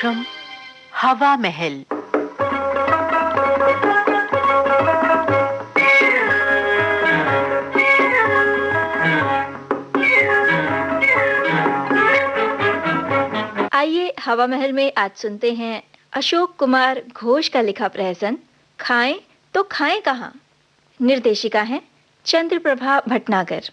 कार्यक्रम हवा महल। आइए हवा महल में आज सुनते हैं अशोक कुमार घोष का लिखा प्रहसन खाएं तो खाएं कहाँ। निर्देशिका है चंद्रप्रभा भटनागर।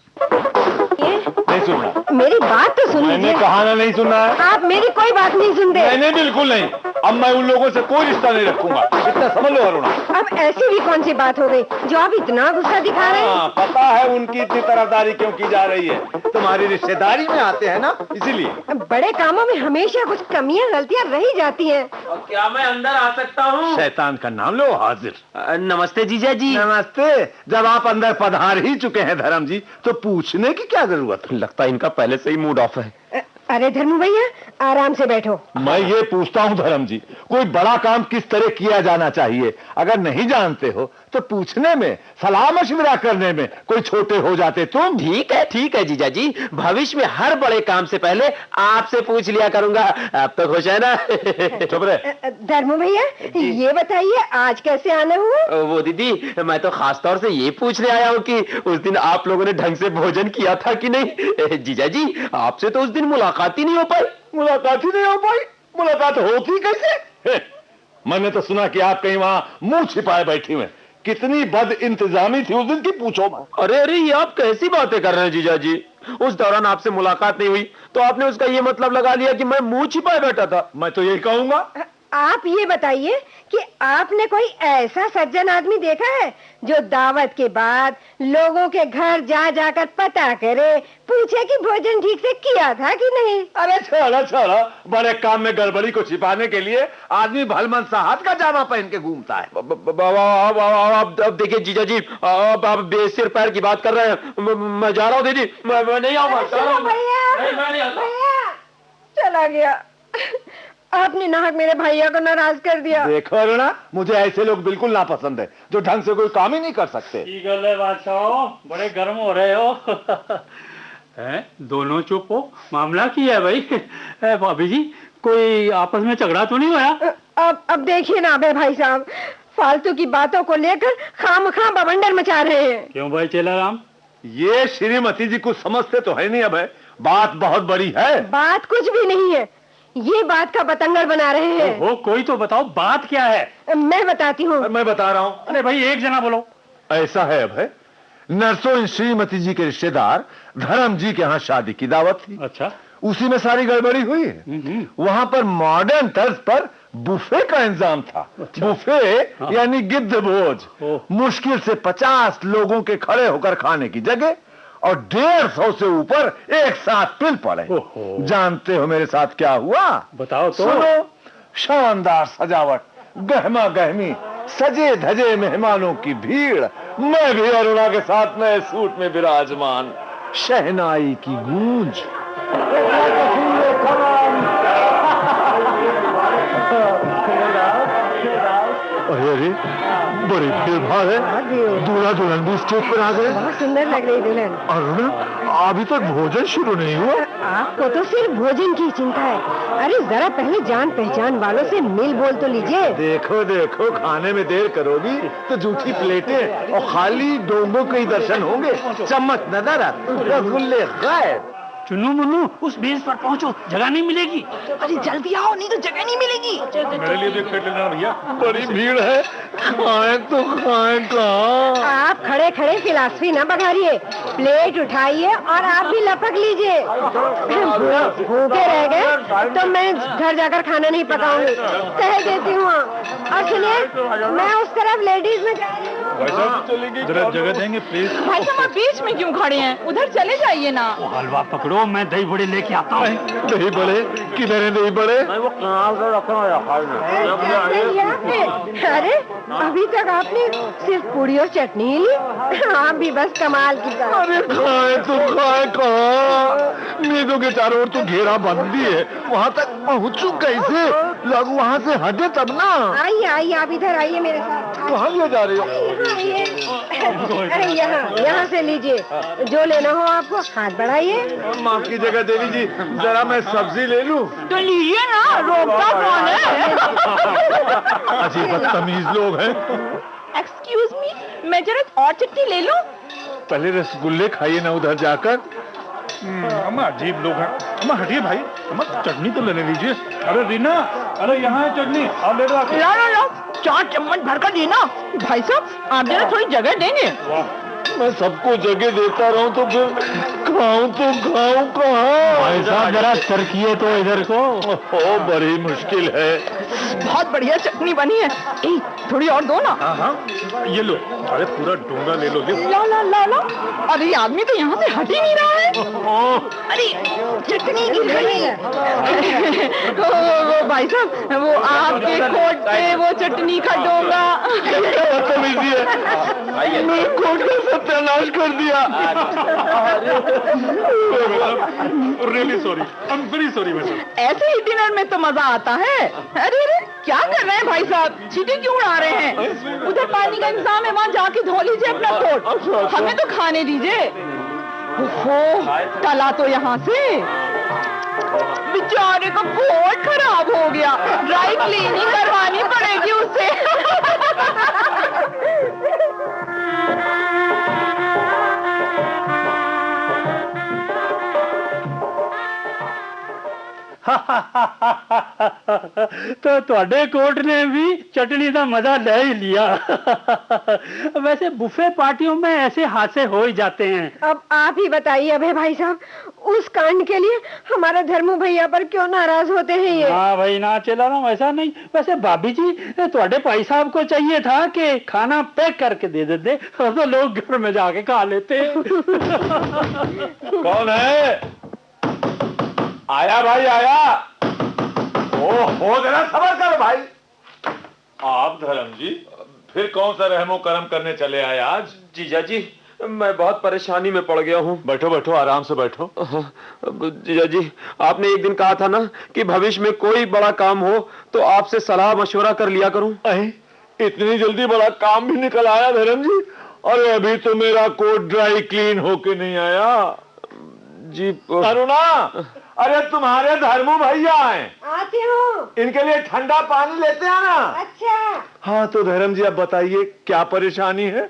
नहीं सुनना। मेरी बात तो सुन मैंने कहा ना नहीं सुनना है। आप मेरी कोई बात नहीं सुनते। मैंने बिल्कुल नहीं। अब मैं उन लोगों से कोई रिश्ता नहीं रखूंगा, इतना समझ लो अरुणा। अब ऐसी भी कौन सी बात हो गई जो आप इतना गुस्सा दिखा रहे हैं? पता है उनकी इतनी तरफदारी क्यों की जा रही है। तुम्हारी रिश्तेदारी में आते हैं ना, इसीलिए। बड़े कामों में हमेशा कुछ कमियां गलतियां रही जाती हैं। और क्या मैं अंदर आ सकता हूँ? शैतान का नाम लो, हाजिर। नमस्ते जीजा जी। नमस्ते। जब आप अंदर पधार ही चुके हैं धर्म जी, तो पूछने की क्या जरूरत है? लगता है इनका पहले से ही मूड ऑफ है। अरे धर्मू भैया, आराम से बैठो। मैं ये पूछता हूँ धर्म जी, कोई बड़ा काम किस तरह किया जाना चाहिए? अगर नहीं जानते हो तो पूछने में, सलाह मशविरा करने में कोई छोटे हो जाते तुम। ठीक है जीजा जी, भविष्य में हर बड़े काम से पहले आपसे पूछ लिया करूंगा। आप तो खुश है ना? चुप रहे। धर्मू भैया, ये बताइए आज कैसे आना हुआ? वो दीदी, मैं तो खास तौर से ये पूछने आया हूँ कि उस दिन आप लोगों ने ढंग से भोजन किया था कि नहीं। जीजा जी, आपसे तो उस दिन मुलाकात ही नहीं हो पाई। मुलाकात ही नहीं हो पाई? मुलाकात होती कैसे? मैंने तो सुना कि आप कहीं वहां मुंह छिपाए बैठी हुए। कितनी बद इंतजामी थी उस दिन की, पूछो मत। अरे ये आप कैसी बातें कर रहे हैं जीजा जी? उस दौरान आपसे मुलाकात नहीं हुई तो आपने उसका ये मतलब लगा लिया कि मैं मुंह छिपाए बैठा था। मैं तो यही कहूंगा। आप ये बताइए कि आपने कोई ऐसा सज्जन आदमी देखा है जो दावत के बाद लोगों के घर जा जाकर पता करे, पूछे कि भोजन ठीक से किया था कि नहीं? अरे छोड़ो, बड़े काम में गड़बड़ी को छिपाने के लिए आदमी भलमन साहब का जामा पहन के घूमता है। अब देखिए जीजा जी, आप बेसिर पैर की बात कर रहे हैं। मैं जा रहा हूँ दीदी, मैं नहीं आऊंगा। भैया चला गया। आपने नाहक मेरे भैया को नाराज कर दिया। देखो अरुणा, मुझे ऐसे लोग बिल्कुल नापसंद है जो ढंग से कोई काम ही नहीं कर सकते। बादशाह, बड़े गर्म हो रहे हो। हैं? दोनों चुप हो, मामला क्या है भाई? भाभी जी, कोई आपस में झगड़ा तो नहीं हुआ? अब देखिए ना अबे भाई साहब, फालतू की बातों को लेकर खामखा बवंडर मचा रहे हैं। क्यों भाई चेलाराम? ये श्रीमती जी कुछ समझते तो है नहीं। अब है बात बहुत बड़ी है। बात कुछ भी नहीं है, ये बात का बतंगड़ बना रहे हैं। वो कोई तो बताओ, बात क्या है? मैं बताती हूँ। मैं बता रहा हूँ। अरे भाई एक जना बोलो। ऐसा है अब है, नरसों श्रीमती जी के रिश्तेदार धर्म जी के यहाँ शादी की दावत थी। अच्छा। उसी में सारी गड़बड़ी हुई है। वहाँ पर मॉडर्न तर्ज पर बुफे का इंतजाम था। अच्छा। बुफे यानी गिद्ध भोज। मुश्किल से 50 लोगों के खड़े होकर खाने की जगह और 150 से ऊपर एक साथ पिल पड़े। जानते हो मेरे साथ क्या हुआ? बताओ तो। सुनो, शानदार सजावट, गहमा गहमी, सजे धजे मेहमानों की भीड़, मैं भी अरुणा के साथ नए सूट में विराजमान, शहनाई की गूंज। अरे बड़ी भीड़ भाड़ है। दूल्हा दुल्हन भी स्टेज पर आ गए। बहुत सुंदर लग रही दुल्हन। अरुणा, अभी तक भोजन शुरू नहीं हुआ। आपको तो सिर्फ भोजन की चिंता है। अरे जरा पहले जान पहचान वालों से मिल बोल तो लीजिए। देखो, खाने में देर करोगी तो जूठी प्लेटें और खाली डोंगों के ही दर्शन होंगे। चम्मच नजर, रसगुल्ले गायब। चुन्नू मुन्नू, उस बेस पर पहुंचो, जगह नहीं मिलेगी। अरे जल्दी आओ, नहीं तो जगह नहीं मिलेगी। मेरे लिए भी प्लेट लेना भैया, बड़ी भीड़ है। खाएं तो खाएं कहाँ? आप खड़े खड़े फिलासफी न बघारिए, प्लेट उठाइए और आप भी लपक लीजिए। भूखे रह गए तो मैं घर जाकर खाना नहीं पकाऊंगी, कह देती हूँ। और सुनिए, मैं उस तरफ लेडीज में जगह देंगे प्लीज। भाई साहब, आप बीच में क्यों खड़े हैं? उधर चले जाइए ना। हलवा पकड़ो, मैं दही बड़े लेके आता हूँ। दही बड़े? किधर है दही बड़े? अरे अभी तक आपने सिर्फ पूरी और चटनी ही ली। आप भी बस कमाल की बात। अरे खाए तो खाए कहाँ? मेजों के चारों ओर तो घेरा बंदी है, वहाँ तक पहुँचू कैसे? लोग वहाँ से हटे तब ना। आइए आइए, आप इधर आइए मेरे साथ। कहाँ ले जा रही हो? यहाँ आइए। अरे यहाँ से लीजिए, जो लेना हो आपको, हाथ बढ़ाइए। माफ कीजिएगा देवी जी, जरा मैं सब्जी ले लूं। तो लीजिए ना, रोकता कौन है? अजीब बदतमीज लोग हैं। एक्सक्यूज मी, मैं जरा और चटनी ले लूं? पहले रसगुल्ले खाइए ना उधर जाकर। अम्मा अजीब लोग हैं। अम्मा हटिए भाई, अम्मा चटनी तो लेने दीजिए। अरे रीना, अरे यहाँ है चटनी, आप ले लो। ला 4 चम्मच भरकर देना। भाई साहब, आप जरा थोड़ी जगह देंगे? मैं सबको जगह देता रहूं तो फिर खाऊं तो खाऊं कहाँ? भाई साहब जरा सरकिए तो इधर को। ओ बड़ी मुश्किल है। बहुत बढ़िया चटनी बनी है। ए, थोड़ी और दो ना। हाँ, ये लो। अरे पूरा डोंगा ले लो। ला। अरे ये आदमी तो यहाँ से हट ही नहीं रहा है। अरे चटनी गिर गई है। वो भाई साहब, वो आपके कोट पे वो चटनी का डोंगा। मेरे कोट का सत्यानाश कर दिया। Really sorry, I am very sorry madam. ऐसे ही डिनर में तो मजा आता है। अरे क्या कर रहे हैं भाई साहब, चीटी क्यों उड़ा रहे हैं? उधर पानी का इंतजाम है, वहाँ जाके धो लीजिए अपना कोट। हमें तो खाने दीजिए। ओहो, टला तो यहाँ से। बेचारे का कोट खराब हो गया, ड्राई क्लीनिंग करवानी पड़ेगी उससे। तो ਤੁਹਾਡੇ कोट ने भी चटनी का मजा ले ही लिया। वैसे बुफे पार्टियों में ऐसे हादसे हो ही जाते हैं। अब आप ही बताइए अभय भाई साहब, उस कांड के लिए हमारे धर्मू भैया पर क्यों नाराज होते हैं ये? हाँ भाई ना चला ना, वैसा नहीं। वैसे भाभी जी, ਤੁਹਾਡੇ भाई साहब को चाहिए था कि खाना पैक करके दे देते, तो लोग घर में जाके खा लेते। कौन है? आया भाई आया। ओ जरा सबर कर भाई। आप धर्म जी, फिर कौन सा रहमो करम करने चले आए आज? जीजा जी, मैं बहुत परेशानी में पड़ गया हूँ। बैठो बैठो, आराम से बैठो। जीजा जी, आपने एक दिन कहा था ना कि भविष्य में कोई बड़ा काम हो तो आपसे सलाह मशवरा कर लिया करूं। इतनी जल्दी बड़ा काम भी निकल आया धर्म जी? अरे अभी तो मेरा कोट ड्राई क्लीन होके नहीं आया जी। अरुणा, अरे तुम्हारे धर्मू भैया हैं। आती हूँ। इनके लिए ठंडा पानी लेते आना। अच्छा। हाँ तो धर्म जी, अब बताइए क्या परेशानी है?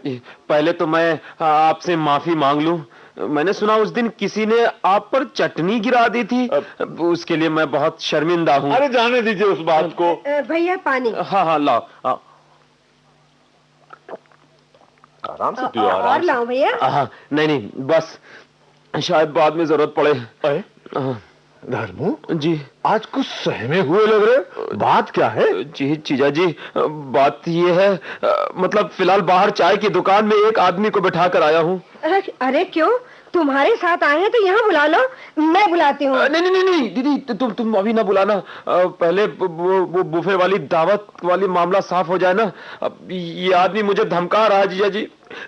पहले तो मैं आपसे माफी मांग लूं। मैंने सुना उस दिन किसी ने आप पर चटनी गिरा दी थी। उसके लिए मैं बहुत शर्मिंदा हूँ। अरे जाने दीजिए उस बात को। भैया पानी। हाँ लाओ। आराम से पियो, और आराम से। लाऊं भैया? नहीं, बस शायद बाद में जरूरत पड़े। धर्मू जी, आज कुछ सहमे हुए लग रहे, बात क्या है? जी जीजा जी, बात ये है, मतलब फिलहाल बाहर चाय की दुकान में एक आदमी को बिठा कर आया हूँ। अरे क्यों? तुम्हारे साथ आए हैं तो यहाँ बुला लो, मैं बुलाती हूँ। नहीं दीदी, तुम अभी ना बुलाना। पहले वो बुफे वाली दावत वाली मामला साफ हो जाए ना। अब ये आदमी मुझे धमका रहा है जीजा जी,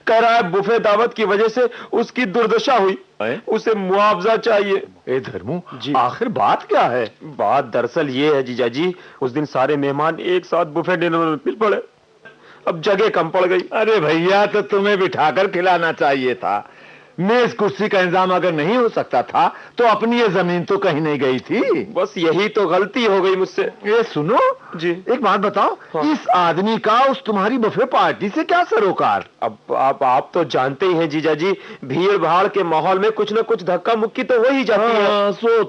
कह रहा है बुफे दावत की वजह से उसकी दुर्दशा हुई, उसे मुआवजा चाहिए। ए धर्मू जी, आखिर बात क्या है? बात दरअसल ये है जीजा जी, उस दिन सारे मेहमान एक साथ बुफे डिनर में मिल पड़े, अब जगह कम पड़ गई। अरे भैया, तो तुम्हें बिठाकर खिलाना चाहिए था। मेज कुर्सी का इंतजाम अगर नहीं हो सकता था तो अपनी ये जमीन तो कहीं नहीं गई थी। बस यही तो गलती हो गई मुझसे। ये सुनो जी, एक बात बताओ। हाँ। इस आदमी का उस तुम्हारी बफे पार्टी से क्या सरोकार? अब आप तो जानते ही हैं जीजा जी, भीड़ भाड़ के माहौल में कुछ न कुछ धक्का मुक्की तो हो ही जाती है। हाँ, सो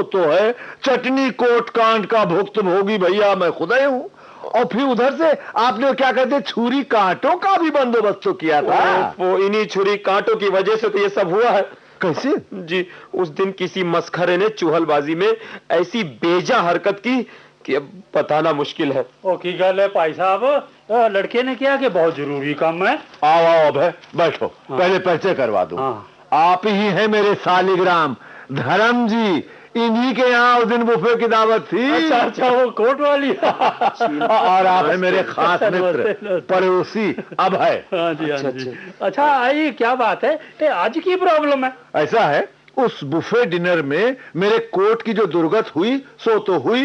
तो है। चटनी कोट कांड का भुक्तभोगी भैया मैं खुद ही हूँ। और फिर उधर से आपने क्या कहते छुरी कांटों का भी बंदोबस्त तो किया था। वो इन्हीं छुरी कांटों की वजह से तो ये सब हुआ है। कैसे? जी, उस दिन किसी मस्खरे ने चूहलबाजी में ऐसी बेजा हरकत की कि अब बताना मुश्किल है। ओ की गल है भाई साहब, लड़के ने किया कि बहुत जरूरी काम है। आओ अब है, बैठो। हाँ। पहले परिचय करवा दूं। हाँ। आप ही हैं मेरे सालिग्राम धर्म जी। इन्हीं के यहाँ उस दिन बुफे की दावत थी। अच्छा, वो कोट वाली। और आप है मेरे खास मित्र पड़ोसी अब है। हाँ जी। अच्छा आई क्या बात है, आज की प्रॉब्लम है? ऐसा है, उस बुफे डिनर में मेरे कोट की जो दुर्गत हुई सो तो हुई,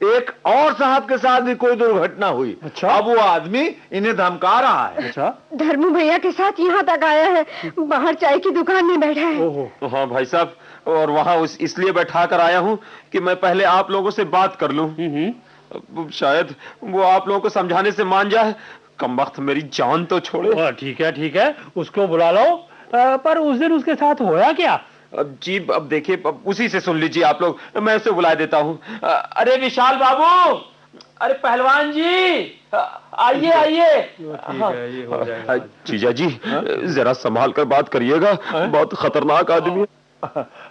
एक और साहब के साथ भी कोई दुर्घटना हुई। अच्छा। अब वो आदमी इन्हें धमका रहा है। अच्छा। धर्मू भैया के साथ यहाँ तक आया है, बाहर चाय की दुकान में बैठा है। ओहो। हाँ भाई साहब, और वहाँ इसलिए बैठा कर आया हूँ कि मैं पहले आप लोगों से बात कर लूँ। शायद वो आप लोगों को समझाने से मान जाए। कम वक्त मेरी जान तो छोड़े। ठीक है, उसको बुला लो। पर उस दिन उसके साथ होया क्या? जी अब देखिए, अब उसी से सुन लीजिए आप लोग, मैं उसे बुला देता हूँ। अरे विशाल बाबू, अरे पहलवान जी, आइए आइए। ठीक है, ये हो जाएगा। जीजा जी जरा संभाल कर बात करिएगा, बहुत खतरनाक आदमी है।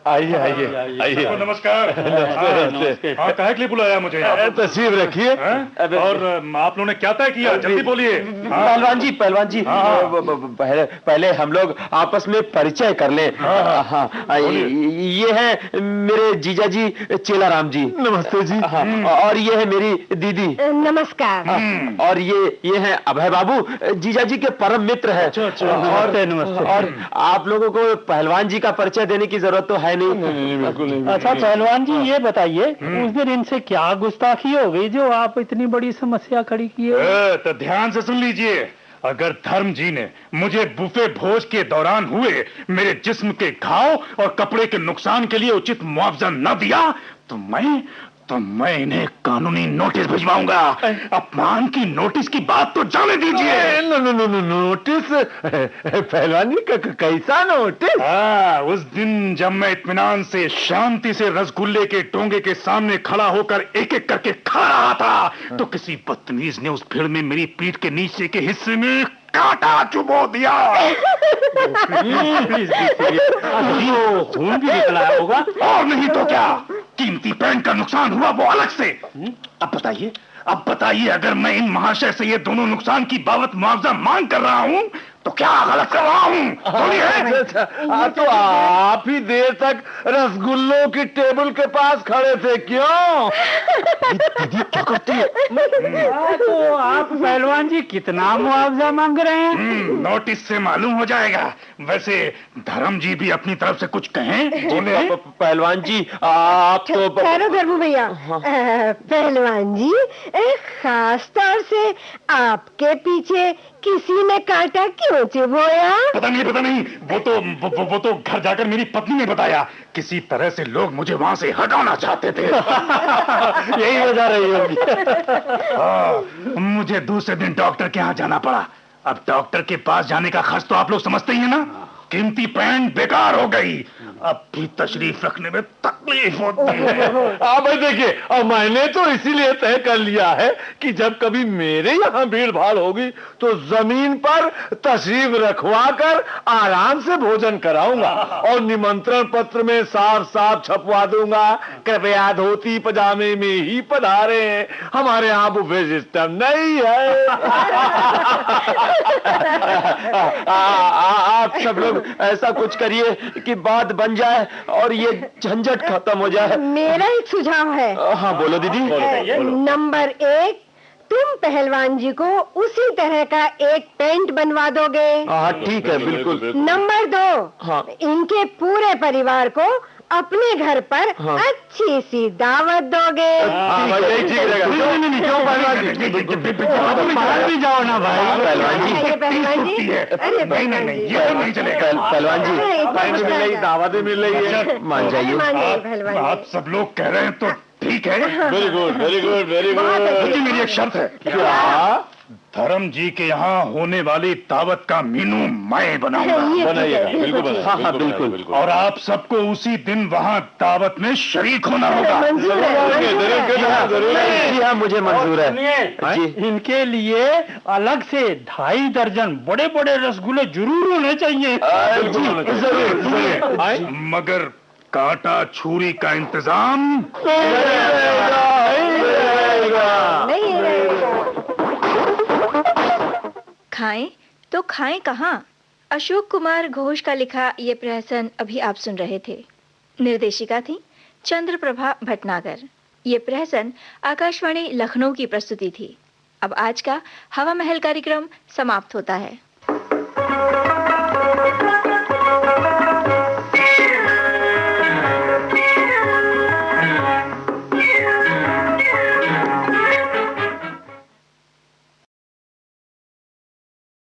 आइए आइए आइए। नमस्कार। हाँ, काहे के लिए बुलाया मुझे? तशरीफ रखिए। और आप लोगों ने क्या तय किया? जल्दी बोलिए। पहलवान जी, पहले हम लोग आपस में परिचय कर लें। ये है मेरे जीजा जी चेलाराम जी। नमस्ते जी। और ये है मेरी दीदी। नमस्कार। और ये है अभय बाबू, जीजा जी के परम मित्र है। और आप लोगों को पहलवान जी का परिचय देने की जरूरत तो है नहीं। बिल्कुल नहीं। अच्छा पहलवान जी, ये बताइए उस दिन इनसे क्या गुस्ताखी हो गई जो आप इतनी बड़ी समस्या खड़ी किए? तो ध्यान से सुन लीजिए। अगर धर्म जी ने मुझे बुफे भोज के दौरान हुए मेरे जिस्म के घाव और कपड़े के नुकसान के लिए उचित मुआवजा न दिया तो मैं इन्हें कानूनी नोटिस भिजवाऊंगा। अपमान की नोटिस की बात तो जाने दीजिए। नोटिस? पहलवान जी कैसा नोटिस? उस दिन जब मैं इत्मीनान से शांति से रसगुल्ले के डोंगे के सामने खड़ा होकर एक एक करके खा रहा था तो किसी बदतमीज ने उस भीड़ में मेरी पीठ के नीचे के हिस्से में कांटा चुबो दिया। खून भी निकला होगा। और नहीं तो क्या, कीमती पेन का नुकसान हुआ वो अलग से। अब बताइए अगर मैं इन महाशय से ये दोनों नुकसान की बाबत मुआवजा मांग कर रहा हूँ तो क्या गलत कर रहा हूँ? तो आप ही देर तक रसगुल्लों की टेबल के पास खड़े थे, क्यों? दीदी क्या करती है? तो आप पहलवान जी कितना मुआवजा मांग रहे हैं? नोटिस से मालूम हो जाएगा। वैसे धर्म जी भी अपनी तरफ से कुछ कहें? बोले। पहलवान जी आप तो ठहरो धर्मू भैया। पहलवान जी, खास तौर से आपके पीछे किसी ने कांटा क्यों चुभोया? पता नहीं। वो तो घर जाकर मेरी पत्नी ने बताया। किसी तरह से लोग मुझे वहां से हटाना चाहते थे। यही वजह रही होगी। मुझे दूसरे दिन डॉक्टर के यहाँ जाना पड़ा। अब डॉक्टर के पास जाने का खर्च तो आप लोग समझते ही है ना। कीमती पैंट बेकार हो गई। अब भी तशरीफ रखने में तकलीफ होती है। अब देखिए, अब मैंने तो इसीलिए तय कर लिया है कि जब कभी मेरे यहाँ भीड़ भाड़ होगी तो जमीन पर तशरीफ रखवा कर आराम से भोजन कराऊंगा और निमंत्रण पत्र में साफ साफ छपवा दूंगा, कृपया धोती पजामे में ही पधारे, हमारे यहाँ बुफे सिस्टम नहीं है। आप सब लोग ऐसा कुछ करिए कि बात बन जाए और ये झंझट खत्म हो जाए। मेरा एक सुझाव है। हाँ बोलो दीदी। नंबर 1, तुम पहलवान जी को उसी तरह का एक पेंट बनवा दोगे। हाँ ठीक है, बिल्कुल। नंबर 2, हाँ। इनके पूरे परिवार को अपने घर पर अच्छी सी दावत दोगे। यही ठीक रहेगा। क्यों पहलवान जी? जाओ ना भाई। पहलवान जी, पहलवान जी, अरे नहीं, ये नहीं चलेगा। पहलवान जी मिल रही, दावतें मिल रही है, मान जाइए। पहलवान आप सब लोग कह रहे हैं तो ठीक है। Very good. लेकिन मेरी एक शर्त है। क्या? धर्म जी के यहाँ होने वाली दावत का मेनू मैं बनाऊंगा। बनाइएगा, बिल्कुल बनाइएगा। हाँ बिल्कुल। और आप सबको उसी दिन वहाँ दावत में शरीक होना होगा। जी हाँ, मुझे मंजूर है। सुनिए, इनके लिए अलग से 2.5 दर्जन बड़े बड़े रसगुल्ले जरूर होने चाहिए। जरूर। मगर कांटा छुरी का इंतजाम खाएं तो खाएं कहाँ? अशोक कुमार घोष का लिखा ये प्रहसन अभी आप सुन रहे थे। निर्देशिका थी चंद्रप्रभा भटनागर। ये प्रहसन आकाशवाणी लखनऊ की प्रस्तुति थी। अब आज का हवा महल कार्यक्रम समाप्त होता है।